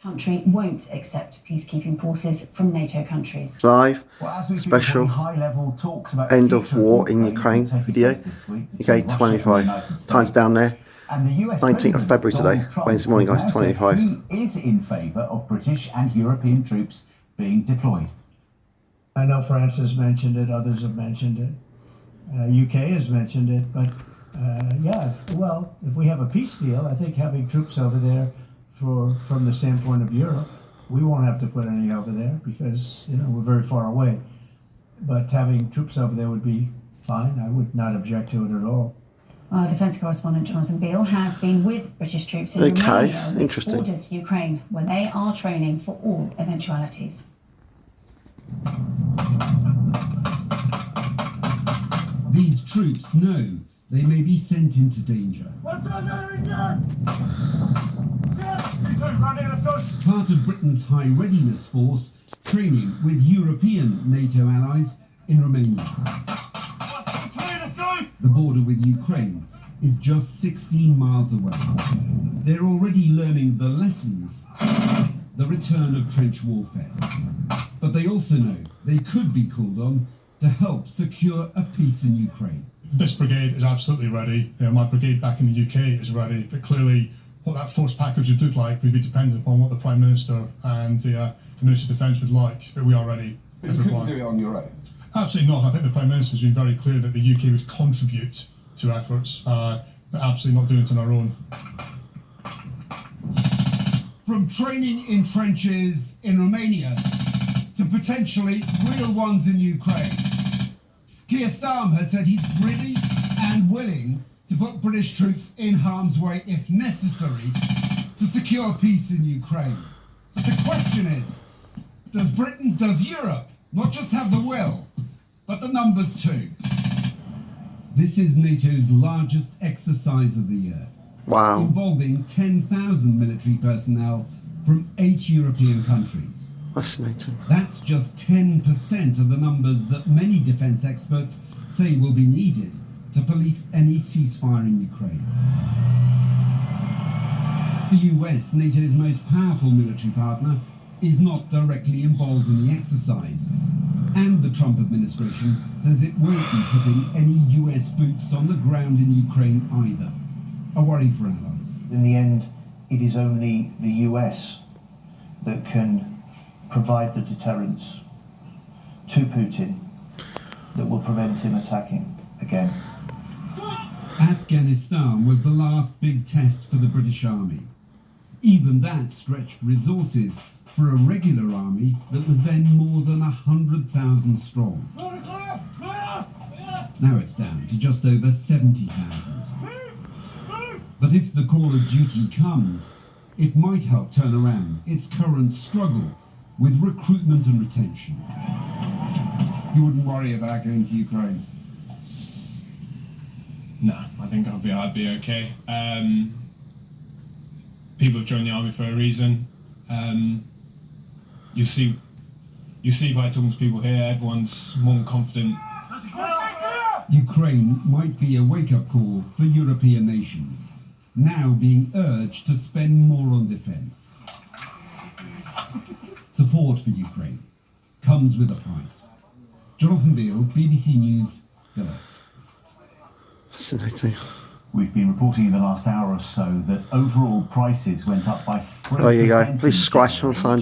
country won't accept peacekeeping forces from NATO countries. Live, special end of war in Ukraine video. UK 25 times down there. And the US 19th of February today, Wednesday morning, guys, 25. He is in favour of British and European troops being deployed. I know France has mentioned it, others have mentioned it, UK has mentioned it, but yeah, well, if we have a peace deal, I think having troops over there from the standpoint of Europe, we won't have to put any over there because, you know, we're very far away. But having troops over there would be fine. I would not object to it at all. Our defence correspondent Jonathan Beale has been with British troops in Romania, which borders Ukraine, where they are training for all eventualities. These troops know they may be sent into danger. Part of Britain's High Readiness Force training with European NATO allies in Romania. The border with Ukraine is just 16 miles away. They're already learning the lessons, the return of trench warfare. But they also know they could be called on to help secure a peace in Ukraine. This brigade is absolutely ready. My brigade back in the UK is ready, but clearly what that force package would look like would be dependent upon what the Prime Minister and the Minister of Defence would like, but we are ready. But you couldn't do it on your own? Absolutely not. I think the Prime Minister has been very clear that the UK would contribute to efforts, but absolutely not doing it on our own. From training in trenches in Romania to potentially real ones in Ukraine, Keir Starmer has said he's ready and willing to put British troops in harm's way if necessary to secure peace in Ukraine. But the question is, does Britain, does Europe not just have the will, but the numbers too? This is NATO's largest exercise of the year. Wow. Involving 10,000 military personnel from 8 European countries. Fascinating. That's just 10% of the numbers that many defence experts say will be needed to police any ceasefire in Ukraine. The US, NATO's most powerful military partner, is not directly involved in the exercise, and the Trump administration says it won't be putting any US boots on the ground in Ukraine either. A worry for allies. In the end, it is only the US that can provide the deterrence to Putin that will prevent him attacking again. Afghanistan was the last big test for the British Army. Even that stretched resources for a regular army that was then more than 100,000 strong. Now it's down to just over 70,000. But if the call of duty comes, it might help turn around its current struggle with recruitment and retention. You wouldn't worry about going to Ukraine? No, I think I'd be okay. People have joined the army for a reason. You see by talking to people here, everyone's more confident. Ukraine might be a wake-up call for European nations, now being urged to spend more on defence. Support for Ukraine comes with a price. Jonathan Beale, BBC News, Galette. Fascinating. We've been reporting in the last hour or so that overall prices went up by 3%. There you go. Please subscribe and find